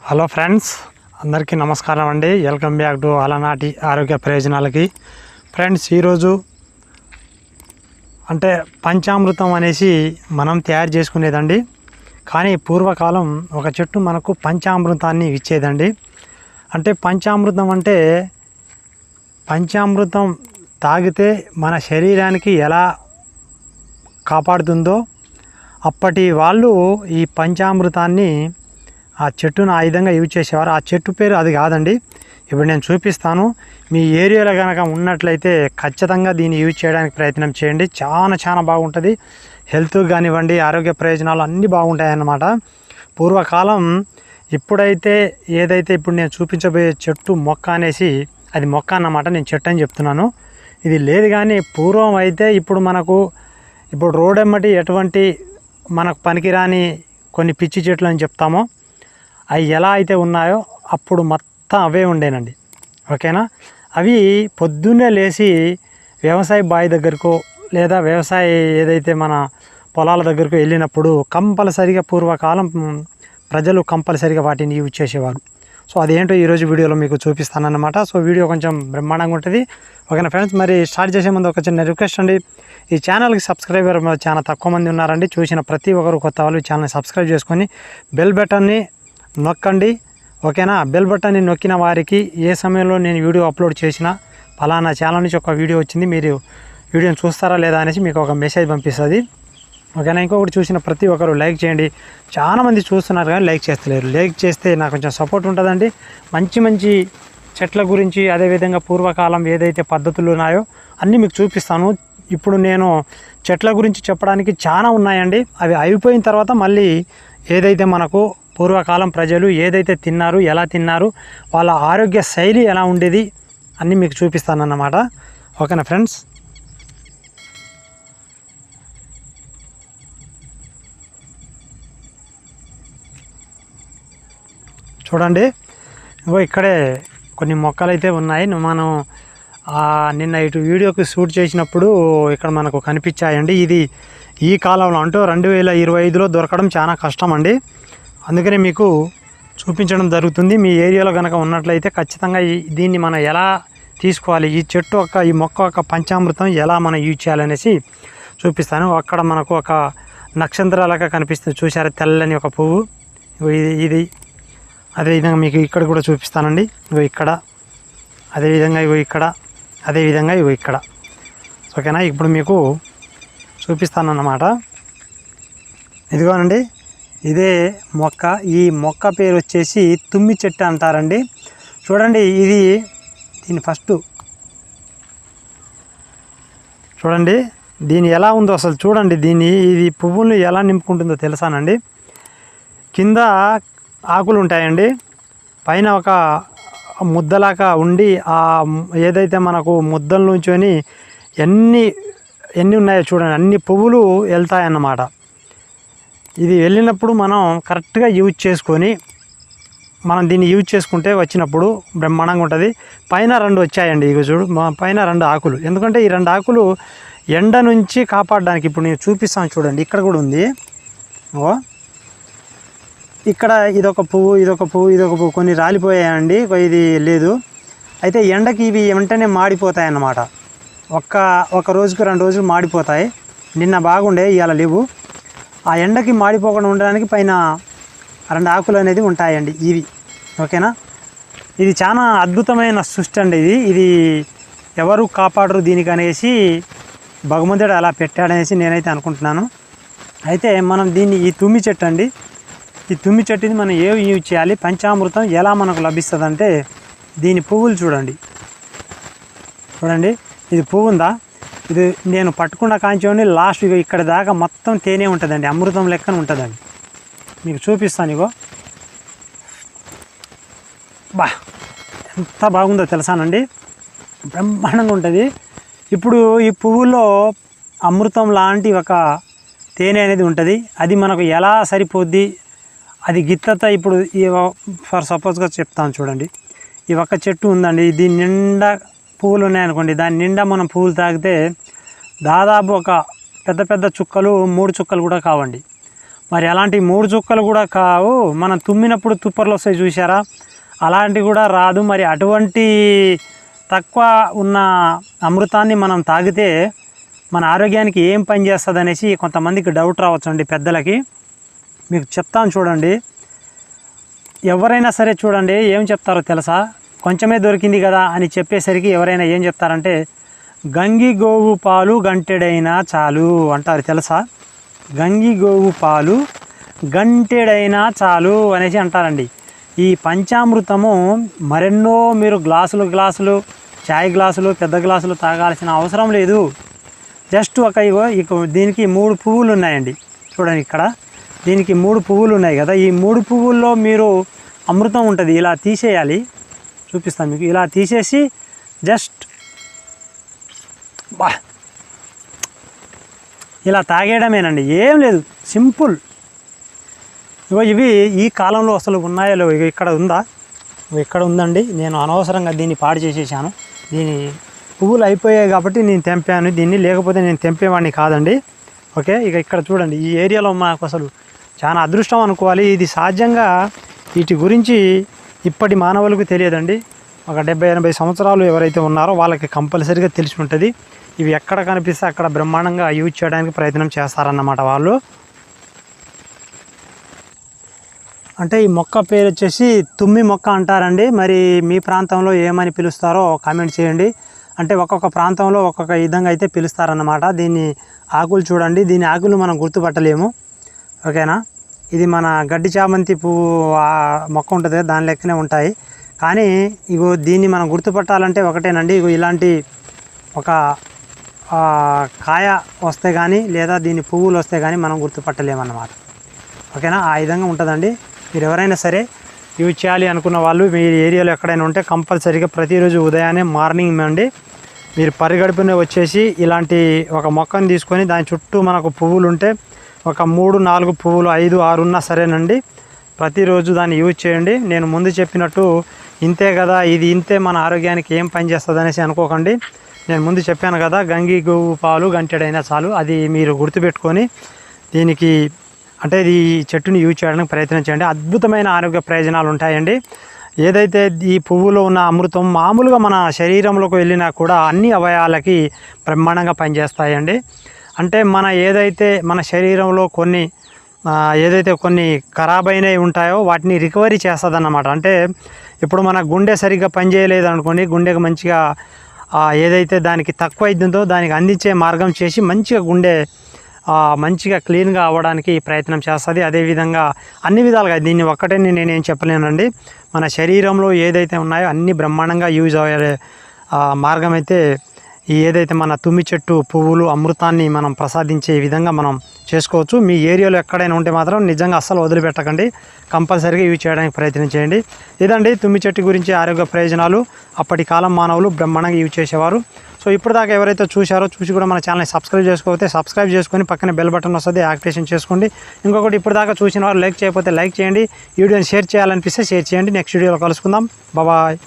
Hello friends, అందరికీ నమస్కారం అండి. వెల్కమ్ బ్యాక్ టు అలనాటి ఆరోగ్య ప్రయోజనాలకి. ఫ్రెండ్స్, ఈరోజు అంటే పంచామృతం అనేసి మనం తయారు చేసుకునేదండి. కానీ పూర్వకాలం ఒక చెట్టు మనకు పంచామృతాన్ని ఇచ్చేదండి. అంటే పంచామృతం తాగితే మన శరీరానికి ఎలా కాపాడుతుందో అప్పటి వాళ్ళు ఈ పంచామృతాన్ని ఆ చెట్టును ఆ విధంగా యూజ్ చేసేవారు. ఆ చెట్టు పేరు అది కాదండి. ఇప్పుడు నేను చూపిస్తాను. మీ ఏరియాలో కనుక ఉన్నట్లయితే ఖచ్చితంగా దీన్ని యూజ్ చేయడానికి ప్రయత్నం చేయండి. చాలా బాగుంటుంది. హెల్త్ కానివ్వండి, ఆరోగ్య ప్రయోజనాలు అన్నీ బాగుంటాయి అన్నమాట. పూర్వకాలం ఇప్పుడైతే ఏదైతే ఇప్పుడు నేను చూపించబోయే చెట్టు మొక్క అనేసి అది మొక్క అన్నమాట. నేను చెట్టు అని చెప్తున్నాను. ఇది లేదు. కానీ పూర్వం అయితే ఇప్పుడు రోడ్ ఎమ్మటి ఎటువంటి మనకు పనికిరాని కొన్ని పిచ్చి చెట్లు అని చెప్తామో అవి ఎలా అయితే ఉన్నాయో అప్పుడు మొత్తం అవే ఉండేనండి. ఓకేనా? అవి పొద్దున్నే లేచి వ్యవసాయ బావి దగ్గరకు లేదా వ్యవసాయ ఏదైతే మన పొలాల దగ్గరకు వెళ్ళినప్పుడు కంపల్సరిగా పూర్వకాలం ప్రజలు కంపల్సరిగా వాటిని యూజ్ చేసేవారు. సో అదేంటో ఈరోజు వీడియోలో మీకు చూపిస్తానన్నమాట. సో వీడియో కొంచెం బ్రహ్మాండంగా ఉంటుంది. ఓకేనా ఫ్రెండ్స్? మరి స్టార్ట్ చేసే ముందు ఒక చిన్న రిక్వెస్ట్ అండి. ఈ ఛానల్కి సబ్స్క్రైబర్ చాలా తక్కువ మంది ఉన్నారండి. చూసిన ప్రతి ఒక్కరు కొత్త వాళ్ళు ఛానల్ని సబ్స్క్రైబ్ చేసుకొని బెల్ బటన్ని నొక్కండి. ఓకేనా? బెల్ బటన్ని నొక్కిన వారికి ఏ సమయంలో నేను వీడియో అప్లోడ్ చేసినా ఫలానా ఛానల్ నుంచి ఒక వీడియో వచ్చింది, మీరు వీడియోని చూస్తారా లేదా అనేసి మీకు ఒక మెసేజ్ పంపిస్తుంది. ఓకేనా? ఇంకొకటి చూసిన ప్రతి ఒక్కరు లైక్ చేయండి. చాలామంది చూస్తున్నారు కానీ లైక్ చేస్తలేరు. లైక్ చేస్తే నాకు కొంచెం సపోర్ట్ ఉంటుందండి. మంచి చెట్ల గురించి, అదేవిధంగా పూర్వకాలం ఏదైతే పద్ధతులు ఉన్నాయో అన్నీ మీకు చూపిస్తాను. ఇప్పుడు నేను చెట్ల గురించి చెప్పడానికి చాలా ఉన్నాయండి. అవి అయిపోయిన తర్వాత మళ్ళీ ఏదైతే మనకు పూర్వకాలం ప్రజలు ఏదైతే తిన్నారు, ఎలా తిన్నారు, వాళ్ళ ఆరోగ్య శైలి ఎలా ఉండేది అన్నీ మీకు చూపిస్తానన్నమాట. ఓకేనా ఫ్రెండ్స్? చూడండి, ఇక్కడే కొన్ని మొక్కలు అయితే ఉన్నాయి. మనం నిన్న ఇటు వీడియోకి షూట్ చేసినప్పుడు ఇక్కడ మనకు కనిపించాయండి. ఇది ఈ కాలంలో అంటూ 2025లో దొరకడం చాలా కష్టం అండి. అందుకనే మీకు చూపించడం జరుగుతుంది. మీ ఏరియాలో కనుక ఉన్నట్లయితే ఖచ్చితంగా దీన్ని మనం ఎలా తీసుకోవాలి, ఈ మొక్క యొక్క పంచామృతం ఎలా మనం యూజ్ చేయాలనేసి చూపిస్తాను. అక్కడ మనకు ఒక నక్షత్రాలుగా కనిపిస్తుంది, చూసారా? తెల్లని ఒక పువ్వు. ఇది అదేవిధంగా మీకు ఇక్కడ కూడా చూపిస్తానండి. ఇక్కడ అదేవిధంగా ఇక్కడ అదేవిధంగా ఇక్కడ. ఓకేనా? ఇప్పుడు మీకు చూపిస్తానన్నమాట. ఇదిగోనండి, ఇదే మొక్క. ఈ మొక్క పేరు వచ్చేసి తుమ్మి చెట్టు అంటారండి. చూడండి, దీని ఫస్ట్ చూడండి, దీని ఎలా ఉందో అసలు చూడండి. ఇది పువ్వులను ఎలా నింపుకుంటుందో తెలుసానండి. కింద ఆకులు ఉంటాయండి, పైన ఒక ముద్దలాగా ఉండి ఏదైతే మనకు ముద్దల నుంచొని ఎన్ని ఉన్నాయో చూడండి, అన్ని పువ్వులు వెళ్తాయన్నమాట. ఇది వెళ్ళినప్పుడు మనం కరెక్ట్గా యూజ్ చేసుకొని మనం దీన్ని యూజ్ చేసుకుంటే వచ్చినప్పుడు బ్రహ్మాండంగా ఉంటుంది. పైన 2 వచ్చాయండి. ఇక చూడు, పైన 2 ఆకులు. ఎందుకంటే ఈ 2 ఆకులు ఎండ నుంచి కాపాడడానికి. ఇప్పుడు నేను చూపిస్తాను చూడండి. ఇక్కడ కూడా ఉంది. ఇక్కడ ఇదొక పువ్వు. కొన్ని రాలిపోయాయండి, ఇది లేదు. అయితే ఎండకి ఇవి వెంటనే మాడిపోతాయి అన్నమాట. ఒక రోజుకు 2 రోజులు మాడిపోతాయి. నిన్న బాగుండే, ఇవాళ లేవు. ఆ ఎండకి మాడిపోకుండా ఉండడానికి పైన 2 ఆకులు అనేది ఉంటాయండి ఇవి. ఓకేనా? ఇది చాలా అద్భుతమైన సృష్టి అండి. ఇది ఎవరు కాపాడరు దీనికి అనేసి భగవంతుడు అలా పెట్టాడనేసి నేనైతే అనుకుంటున్నాను. అయితే మనం ఈ తుమ్మి చెట్టు అండి. ఈ తుమ్మి చెట్టుని మనం యూజ్ చేయాలి. పంచామృతం ఎలా మనకు లభిస్తుంది అంటే దీని పువ్వులు చూడండి. ఇది పువ్వు ఉందా? ఇది నేను పట్టుకున్న కాంచోని లాస్ట్ ఇక్కడ దాకా మొత్తం తేనె ఉంటుందండి, అమృతం లెక్కన ఉంటుందండి. మీకు చూపిస్తాను. ఎంత బాగుందో తెలుసానండి, బ్రహ్మాండంగా ఉంటుంది. ఇప్పుడు ఈ పువ్వుల్లో అమృతం లాంటి ఒక తేనె అనేది ఉంటుంది. అది మనకు ఎలా సరిపోద్ది, అది గిత్తత. ఇప్పుడు ఫర్ సపోజ్గా చెప్తాను చూడండి. ఈ ఒక్క చెట్టు ఉందండి, దీని నిండా పువ్వులు ఉన్నాయనుకోండి. దాని నిండా మనం పువ్వులు తాగితే దాదాపు ఒక పెద్ద చుక్కలు 3 చుక్కలు కూడా కావండి. మరి అలాంటి 3 చుక్కలు కూడా కావు. మనం తుమ్మినప్పుడు తుప్పర్లు వస్తాయి చూసారా, అలాంటివి కూడా రాదు. మరి అటువంటి తక్కువ ఉన్న అమృతాన్ని మనం తాగితే మన ఆరోగ్యానికి ఏం పని చేస్తుంది అనేసి కొంతమందికి డౌట్ రావచ్చండి. పెద్దలకి మీకు చెప్తాను చూడండి. ఎవరైనా సరే చూడండి ఏం చెప్తారో తెలుసా, కొంచెమే దొరికింది కదా అని చెప్పేసరికి ఎవరైనా ఏం చెప్తారంటే గంగి గోవు పాలు గంటెడైనా చాలు అంటారు తెలుసా. గంగి గోవు పాలు గంటెడైనా చాలు అనేసి అంటారండి. ఈ పంచామృతము మరెన్నో మీరు గ్లాసులు చాయ్ గ్లాసులు పెద్ద గ్లాసులు తాగాల్సిన అవసరం లేదు. జస్ట్ ఇక దీనికి 3 పువ్వులు ఉన్నాయండి. చూడండి ఇక్కడ దీనికి 3 పువ్వులు ఉన్నాయి కదా, ఈ 3 పువ్వుల్లో మీరు అమృతం ఉంటుంది. ఇలా తీసేయాలి, చూపిస్తాను మీకు. ఇలా తీసేసి జస్ట్ ఇలా తాగేయడమేనండి, ఏం లేదు, సింపుల్. ఇవి ఈ కాలంలో అసలు ఉన్నాయో లేవో. ఇక్కడ ఉందా, ఇక్కడ ఉందండి. నేను అనవసరంగా దీన్ని పాడు చేసేసాను. దీని పువ్వులు అయిపోయాయి కాబట్టి నేను తెంపాను దీన్ని, లేకపోతే నేను తెంపేవాడిని కాదండి. ఓకే, ఇక ఇక్కడ చూడండి, ఈ ఏరియాలో మాకు అసలు చాలా అదృష్టం అనుకోవాలి. ఇది సహజంగా వీటి గురించి ఇప్పటి మానవులకు తెలియదండి. ఒక 70-80 సంవత్సరాలు ఎవరైతే ఉన్నారో వాళ్ళకి కంపల్సరీగా తెలిసి ఉంటుంది. ఇవి ఎక్కడ కనిపిస్తే అక్కడ బ్రహ్మాండంగా యూజ్ చేయడానికి ప్రయత్నం చేస్తారన్నమాట వాళ్ళు. అంటే ఈ మొక్క పేరు వచ్చేసి తుమ్మి మొక్క అంటారండి. మరి మీ ప్రాంతంలో ఏమని పిలుస్తారో కామెంట్ చేయండి. అంటే ఒక్కొక్క ప్రాంతంలో ఒక్కొక్క విధంగా అయితే పిలుస్తారన్నమాట. దీన్ని ఆకులు చూడండి, దీని ఆకులు మనం గుర్తుపట్టలేము. ఓకేనా, ఇది మన గడ్డి చామంతి పువ్వు మొక్క ఉంటుంది, దాని లెక్కనే ఉంటాయి. కానీ ఇగో దీన్ని మనం గుర్తుపట్టాలంటే ఒకటేనండి, ఇగో ఇలాంటి ఒక కాయ వస్తే కానీ లేదా దీని పువ్వులు వస్తే కానీ మనం గుర్తుపట్టలేమన్నమాట. ఓకేనా, ఆ విధంగా ఉంటుందండి. మీరు ఎవరైనా సరే యూజ్ చేయాలి అనుకున్న వాళ్ళు మీ ఏరియాలో ఎక్కడైనా ఉంటే కంపల్సరీగా ప్రతిరోజు ఉదయాన్నే మార్నింగ్ అండి మీరు పరిగడుపునే వచ్చేసి ఇలాంటి ఒక మొక్కను తీసుకొని దాని చుట్టూ మనకు పువ్వులు ఉంటే ఒక 3-4 పువ్వులు 5-6 ఉన్నా సరేనండి, ప్రతిరోజు దాన్ని యూజ్ చేయండి. నేను ముందు చెప్పినట్టు ఇంతే కదా, ఇది ఇంతే మన ఆరోగ్యానికి ఏం పని చేస్తుంది అనేసి అనుకోకండి. నేను ముందు చెప్పాను కదా, గంగి గోవు పాలు గంటెడైనా చాలు, అది మీరు గుర్తుపెట్టుకొని దీనికి అంటే ఈ చెట్టుని యూజ్ చేయడానికి ప్రయత్నం చేయండి. అద్భుతమైన ఆరోగ్య ప్రయోజనాలు ఉంటాయండి. ఏదైతే ఈ పువ్వులో ఉన్న అమృతం మామూలుగా మన శరీరంలోకి వెళ్ళినా కూడా అన్ని అవయవాలకి బ్రహ్మాండంగా పనిచేస్తాయండి. అంటే మన శరీరంలో ఏదైతే కొన్ని ఖరాబ్ అయినవి ఉంటాయో వాటిని రికవరీ చేస్తుందన్నమాట. అంటే ఇప్పుడు మన గుండె సరిగ్గా పనిచేయలేదు అనుకోండి, గుండెకు మంచిగా ఏదైతే దానికి తక్కువ అవుతుందో దానికి అందించే మార్గం చేసి మంచిగా గుండె మంచిగా క్లీన్గా అవ్వడానికి ప్రయత్నం చేస్తుంది. అదేవిధంగా అన్ని విధాలుగా దీన్ని ఒక్కటే నేనేం చెప్పలేనండి. మన శరీరంలో ఏదైతే ఉన్నాయో అన్ని బ్రహ్మాండంగా యూజ్ అయ్యే మార్గం అయితే ఏదైతే మన తుమ్మి చెట్టు పువ్వులు అమృతాన్ని మనం ప్రసాదించే విధంగా మనం చేసుకోవచ్చు. మీ ఏరియాలో ఎక్కడైనా ఉంటే మాత్రం నిజంగా అస్సలు వదిలిపెట్టకండి, కంపల్సరీగా యూజ్ చేయడానికి ప్రయత్నం చేయండి. ఇదండి తుమ్మి చెట్టు గురించి ఆరోగ్య ప్రయోజనాలు. అప్పటి కాలం మానవులు బ్రహ్మాండంగా యూజ్ చేసేవారు. సో ఇప్పుడు దాకా ఎవరైతే చూసి కూడా మన ఛానల్ని సబ్స్క్రైబ్ చేసుకోకపోతే సబ్స్క్రైబ్ చేసుకొని పక్కన బెల్ బటన్ వస్తుంది, యాక్టివేషన్ చేసుకోండి. ఇంకొకటి ఇప్పుడు దాకా చూసిన వారు లైక్ చేయకపోతే లైక్ చేయండి, వీడియోని షేర్ చేయాలనిపిస్తే షేర్ చేయండి. నెక్స్ట్ వీడియోలో కలుసుకుందాం. బాయ్.